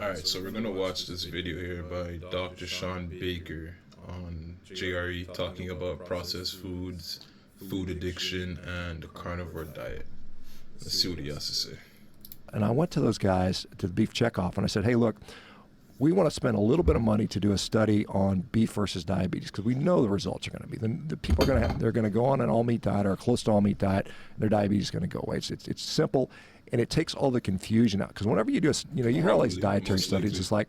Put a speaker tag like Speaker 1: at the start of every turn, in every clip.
Speaker 1: Alright, so we're gonna watch this video here by Dr. Shawn Baker on JRE talking about processed foods, food addiction, and the carnivore diet. Let's see what he has to say.
Speaker 2: And I went to those guys, to the beef checkoff, and I said, hey, look, we want to spend a little bit of money to do a study on beef versus diabetes because we know the results are going to be. The people are going to have, they're going to go on an all-meat diet or a close to all-meat diet, and their diabetes is going to go away. It's simple, and it takes all the confusion out. Because whenever you do, you hear all these dietary studies, it's like,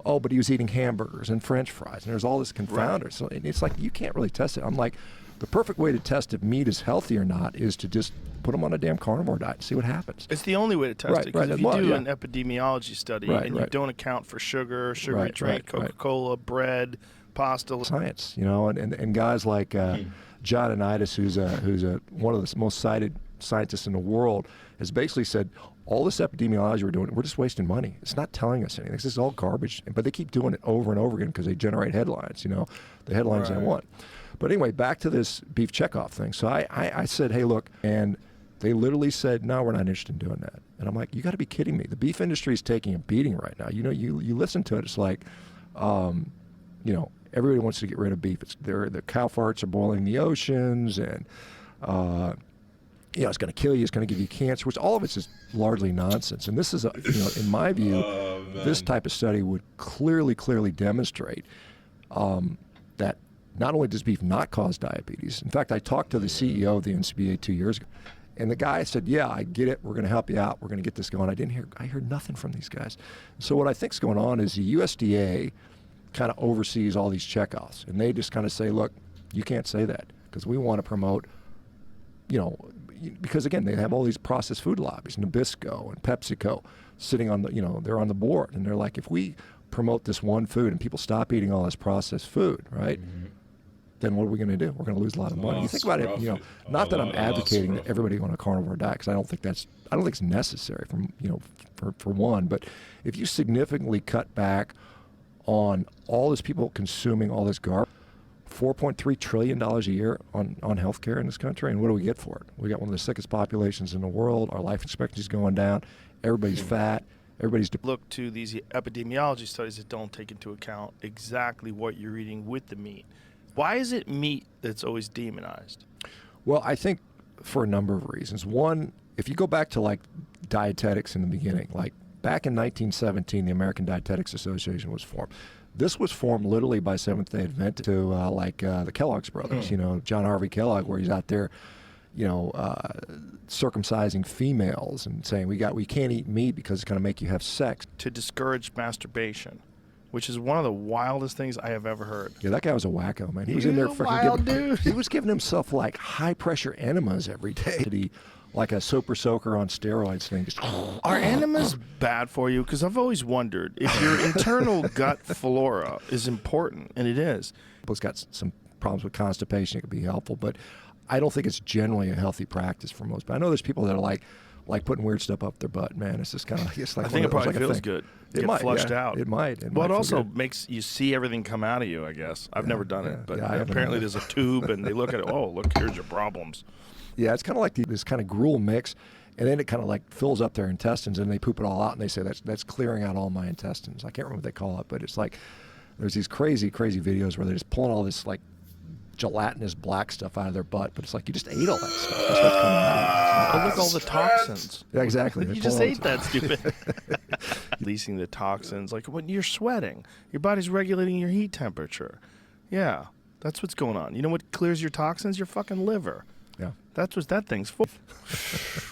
Speaker 2: oh, but he was eating hamburgers and French fries, and there's all this confounder. Right. So it's like you can't really test it. I'm like, the perfect way to test if meat is healthy or not is to just put them on a damn carnivore diet and see what happens.
Speaker 3: It's the only way to test it. Because if you do an epidemiology study and you don't account for sugar, sugary drink, Coca-Cola, bread, pasta.
Speaker 2: Science, and guys like John Anitis, who's one of the most cited scientists in the world, has basically said, all this epidemiology we're doing, we're just wasting money. It's not telling us anything. This is all garbage. But they keep doing it over and over again because they generate headlines, the headlines they want. But anyway, back to this beef checkoff thing. So I said, hey, look, and they literally said, no, we're not interested in doing that. And I'm like, you got to be kidding me. The beef industry is taking a beating right now. You listen to it, it's like, everybody wants to get rid of beef. The cow farts are boiling the oceans, and it's going to kill you. It's going to give you cancer, which all of it's just largely nonsense. And this is, in my view, this type of study would clearly demonstrate that not only does beef not cause diabetes. In fact, I talked to the CEO of the NCBA 2 years ago, and the guy said, yeah, I get it. We're going to help you out. We're going to get this going. I heard nothing from these guys. So what I think is going on is the USDA kind of oversees all these checkoffs, and they just kind of say, look, you can't say that because we want to promote, because again, they have all these processed food lobbies, Nabisco and PepsiCo sitting on the, they're on the board, and they're like, if we promote this one food and people stop eating all this processed food, right? Mm-hmm. Then what are we going to do? We're going to lose a lot of money. You think about it, not that I'm advocating that everybody go on a carnivore diet, because I don't think it's necessary for one, but if you significantly cut back on all these people consuming all this garbage, $4.3 trillion a year on healthcare in this country, and what do we get for it? We got one of the sickest populations in the world. Our life expectancy is going down. Everybody's fat. Everybody's
Speaker 3: look to these epidemiology studies that don't take into account exactly what you're eating with the meat. Why is it meat that's always demonized?
Speaker 2: Well, I think for a number of reasons. One, if you go back to like dietetics in the beginning, like back in 1917, the American Dietetics Association was formed. This was formed literally by Seventh-day Adventists to the Kellogg's brothers, John Harvey Kellogg, where he's out there, circumcising females and saying we can't eat meat because it's going to make you have sex.
Speaker 3: To discourage masturbation, which is one of the wildest things I have ever heard.
Speaker 2: Yeah, that guy was a wacko, man. He was in there freaking dude. He was giving himself like high pressure enemas every day. Like a super soaker on steroids thing.
Speaker 3: Are enemas bad for you? Because I've always wondered if your internal gut flora is important, and it is.
Speaker 2: People's got some problems with constipation. It could be helpful, but I don't think it's generally a healthy practice for most. But I know there's people that are like putting weird stuff up their butt, man. It's just kind of like
Speaker 3: I think it probably feels good. It might flushed out.
Speaker 2: It might.
Speaker 3: Well, it also makes you see everything come out of you, I guess. I've never done it, but apparently there's a tube, and they look at it. Oh, look, here's your problems.
Speaker 2: Yeah, it's kind of like this kind of gruel mix, and then it kind of like fills up their intestines, and they poop it all out, and they say that's clearing out all my intestines. I can't remember what they call it, but it's like there's these crazy videos where they're just pulling all this like gelatinous black stuff out of their butt, but it's like you just ate all that stuff. That's what's coming out.
Speaker 3: Oh, look, all the toxins.
Speaker 2: Yeah, exactly.
Speaker 3: You just ate that, stupid. Releasing the toxins, like when you're sweating, your body's regulating your heat temperature. Yeah, that's what's going on. You know what clears your toxins? Your fucking liver.
Speaker 2: Yeah.
Speaker 3: That's what that thing's for.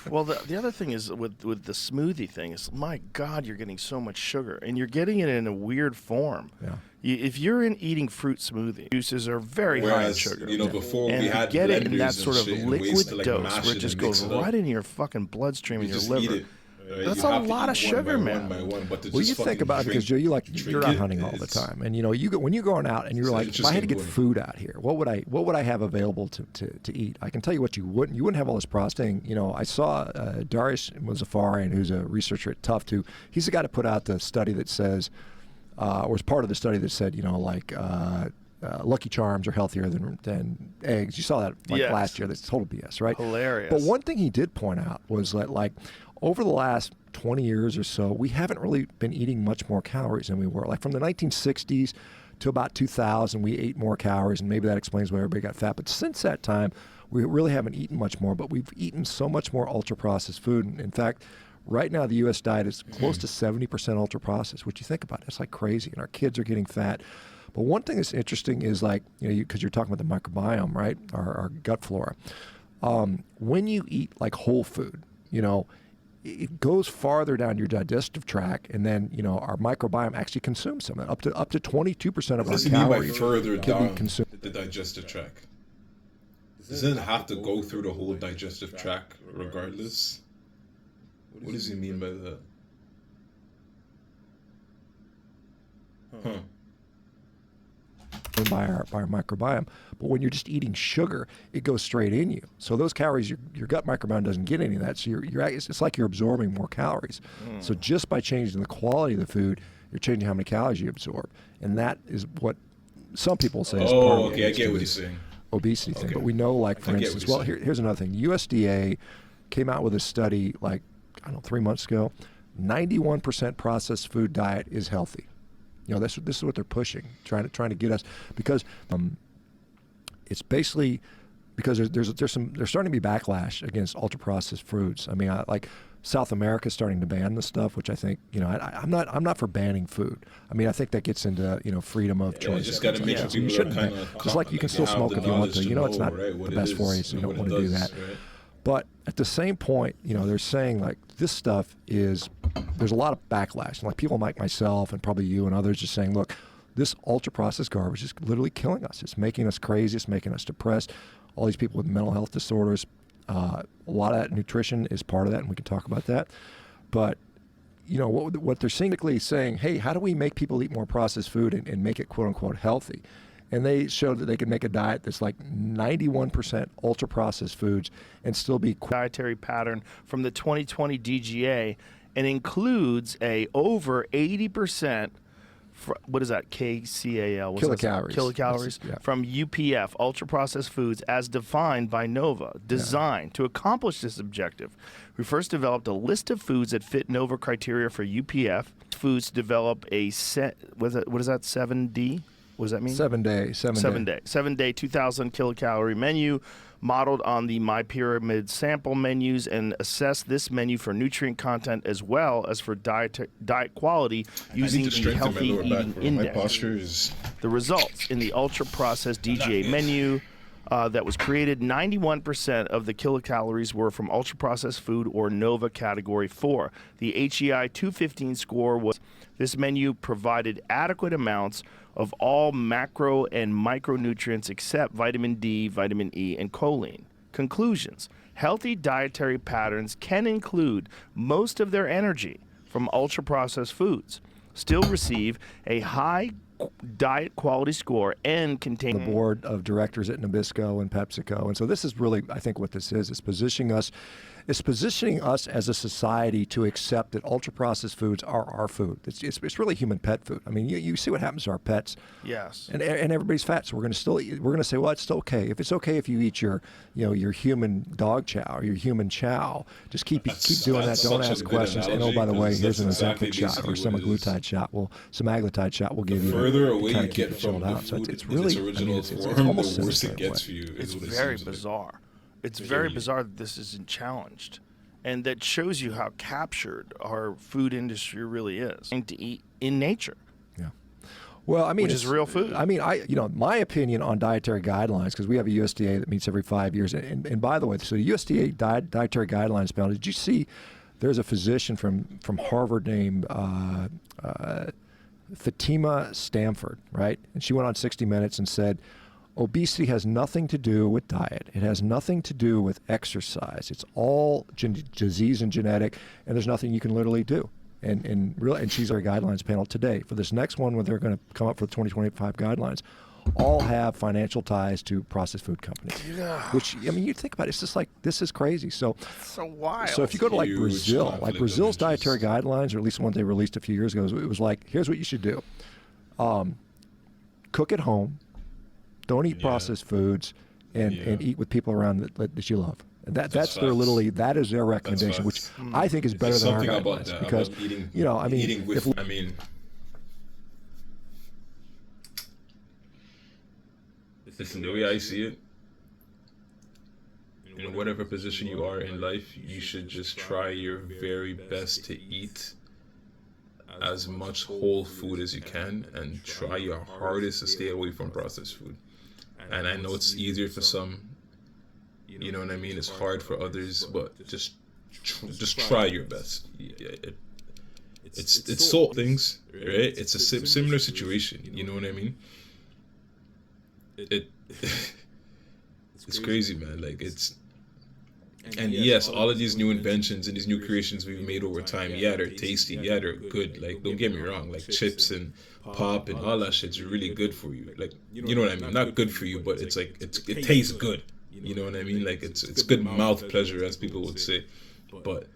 Speaker 3: Well, the other thing is with the smoothie thing is, my God, you're getting so much sugar, and you're getting it in a weird form.
Speaker 2: Yeah.
Speaker 3: If you're eating fruit smoothie, juices are very high in sugar.
Speaker 1: Before
Speaker 3: and
Speaker 1: we had
Speaker 3: get it in that
Speaker 1: blenders
Speaker 3: sort of
Speaker 1: and shit and
Speaker 3: liquid
Speaker 1: ways to, like,
Speaker 3: dose
Speaker 1: mash
Speaker 3: where it
Speaker 1: it
Speaker 3: just
Speaker 1: and
Speaker 3: goes
Speaker 1: mix it up.
Speaker 3: right into your fucking bloodstream and your
Speaker 1: just
Speaker 3: liver.
Speaker 1: eat it.
Speaker 3: That's
Speaker 1: You
Speaker 3: a
Speaker 1: have to
Speaker 3: lot of
Speaker 1: eat
Speaker 3: sugar,
Speaker 1: one
Speaker 3: man.
Speaker 1: by one, but
Speaker 2: Well, you think about it because Joe, you're out hunting all the time, and when you're going out and you're like, if I had to get food out here, what would I have available to eat? I can tell you what you wouldn't have all this processing. I saw Darius Mozaffarian, who's a researcher at Tufts, he's the guy that put out the study that says, or was part of the study that said, Lucky Charms are healthier than eggs. You saw that last year. That's total BS, right?
Speaker 3: Hilarious.
Speaker 2: But one thing he did point out was that over the last 20 years or so, we haven't really been eating much more calories than we were. Like from the 1960s to about 2000, we ate more calories, and maybe that explains why everybody got fat. But since that time, we really haven't eaten much more, but we've eaten so much more ultra-processed food. And in fact, right now, the U.S. diet is close to 70% ultra-processed, which you think about, it's like crazy, and our kids are getting fat. But one thing that's interesting is like, because you're talking about the microbiome, right, our gut flora. When you eat like whole food, it goes farther down your digestive tract, and then our microbiome actually consumes some of it. Up to 22% of our calories
Speaker 1: further
Speaker 2: can
Speaker 1: down
Speaker 2: be consumed.
Speaker 1: the digestive tract. Doesn't it have to go through the whole digestive tract regardless? What does he mean by that?
Speaker 2: By our microbiome. But when you're just eating sugar, it goes straight in you. So those calories, your gut microbiome doesn't get any of that. So it's like you're absorbing more calories. So just by changing the quality of the food, you're changing how many calories you absorb. And that is what some people say is part of
Speaker 1: I get what he's saying.
Speaker 2: Obesity thing. But we know, like, for instance, here's another thing. USDA came out with a study, like, 3 months ago. 91% processed food diet is healthy. This is what they're pushing, trying to get us, because it's basically because there's starting to be backlash against ultra processed foods. I mean, like South America is starting to ban this stuff, which I think I'm not for banning food. I mean, I think that gets into freedom of choice.
Speaker 1: Just got to make sure
Speaker 2: you shouldn't. Just like you can still smoke if you want to. It's not the best for you, so you don't want to do that. Right? But at the same point, they're saying like this stuff is. There's a lot of backlash. Like people like myself and probably you and others just saying, look, this ultra-processed garbage is literally killing us. It's making us crazy. It's making us depressed. All these people with mental health disorders, a lot of that nutrition is part of that, and we can talk about that. But, what they're saying, hey, how do we make people eat more processed food and make it quote-unquote healthy? And they showed that they could make a diet that's like 91% ultra-processed foods and still be
Speaker 3: dietary pattern from the 2020 DGA, and includes a over 80%, what is that, KCAL? Kilocalories from UPF, ultra-processed foods, as defined by NOVA, designed to accomplish this objective. We first developed a list of foods that fit NOVA criteria for UPF. Foods develop a what is that, 7D? What does that mean?
Speaker 2: 7 day.
Speaker 3: 7 day, 2,000 kilocalorie menu modeled on the My Pyramid sample menus, and assess this menu for nutrient content as well as for diet quality using the Healthy Eating Index. The results in the ultra-processed DGA menu that was created, 91% of the kilocalories were from ultra-processed food or NOVA Category 4. The HEI 215 score was, this menu provided adequate amounts of all macro and micronutrients except vitamin D, vitamin E, and choline. Conclusions. Healthy dietary patterns can include most of their energy from ultra-processed foods, still receive a high diet quality score, and contain
Speaker 2: the board of directors at Nabisco and PepsiCo. And so this is really, I think, what this is. It's positioning us as a society to accept that ultra-processed foods are our food. It's really human pet food. I mean, you see what happens to our pets.
Speaker 3: Yes.
Speaker 2: And everybody's fat, so we're going to say, well, it's still okay. If it's okay if you eat your human dog chow or your human chow, just keep doing that. Don't ask questions. And oh, by the way, here's an Ozempic shot or semaglutide shot. We'll give you
Speaker 1: further away
Speaker 2: kind
Speaker 1: you
Speaker 2: of
Speaker 1: get from the
Speaker 2: so
Speaker 1: food
Speaker 2: it's really,
Speaker 1: in its original
Speaker 2: it's
Speaker 1: form,
Speaker 2: almost
Speaker 1: the worse
Speaker 2: sinister
Speaker 1: it gets for you.
Speaker 3: It's very bizarre. It's very bizarre that this isn't challenged. And that shows you how captured our food industry really is. And to eat in nature.
Speaker 2: Yeah. Well, I mean,
Speaker 3: which is real food.
Speaker 2: I mean, my opinion on dietary guidelines, because we have a USDA that meets every 5 years. And by the way, so the USDA dietary guidelines panel, did you see there's a physician from Harvard named Fatima Stamford, right? And she went on 60 Minutes and said, obesity has nothing to do with diet. It has nothing to do with exercise. It's all disease and genetic, and there's nothing you can literally do. And she's our guidelines panel today. For this next one, when they're going to come up for the 2025 guidelines, all have financial ties to processed food companies.
Speaker 3: Yeah.
Speaker 2: Which, I mean, you think about it, it's just like, this is crazy. So
Speaker 3: wild.
Speaker 2: So if you go to like Brazil, like Brazil's dietary guidelines, or at least the ones they released a few years ago, it was like, here's what you should do. Cook at home. Don't eat processed foods, and eat with people around that you love. And that's their literally, that is their recommendation, which I think is better than our guidelines. Because, you know, I mean,
Speaker 1: listen, the way I see it, in whatever position you are in life, you should just try your very best to eat as much whole food as you can and try your hardest to stay away from processed food. And I know it's easier for some, you know what I mean? It's hard for others, but just try your best. It's salt things, right? It's a similar situation, you know what I mean? It's crazy, man. Like, it's, and yes, all of these new inventions and these new creations we've made over time, yeah, they're tasty, yeah, they're good. Like, don't get me wrong, like chips and pop and all that shit's really good for you. Like, you know what I mean? Not good for you, but it's like it tastes good. You know what I mean? Like, it's good mouth pleasure, as people would say. But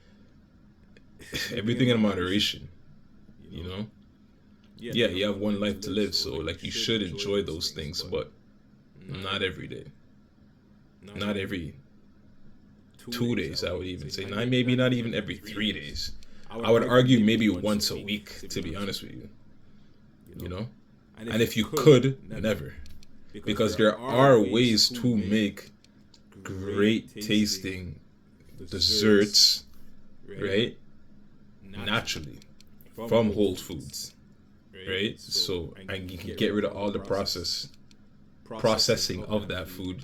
Speaker 1: everything in moderation, you know? Yeah, you have one life to live, so like you should enjoy those things, but not every day. Not every 2 days, I would even say. Maybe not even every 3 days. I would argue maybe once a week, to be honest with you. You know? And if you could, never. Because there are ways to make great tasting desserts, right? Naturally. From whole foods. Right? So, and you can get rid of all the processing of that food.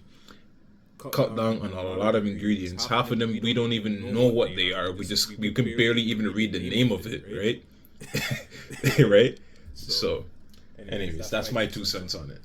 Speaker 1: Cut down on a lot of ingredients. Half of them we don't even know what they are. We can barely even read the name of it, right? Right? So, anyways, that's my 2 cents on it.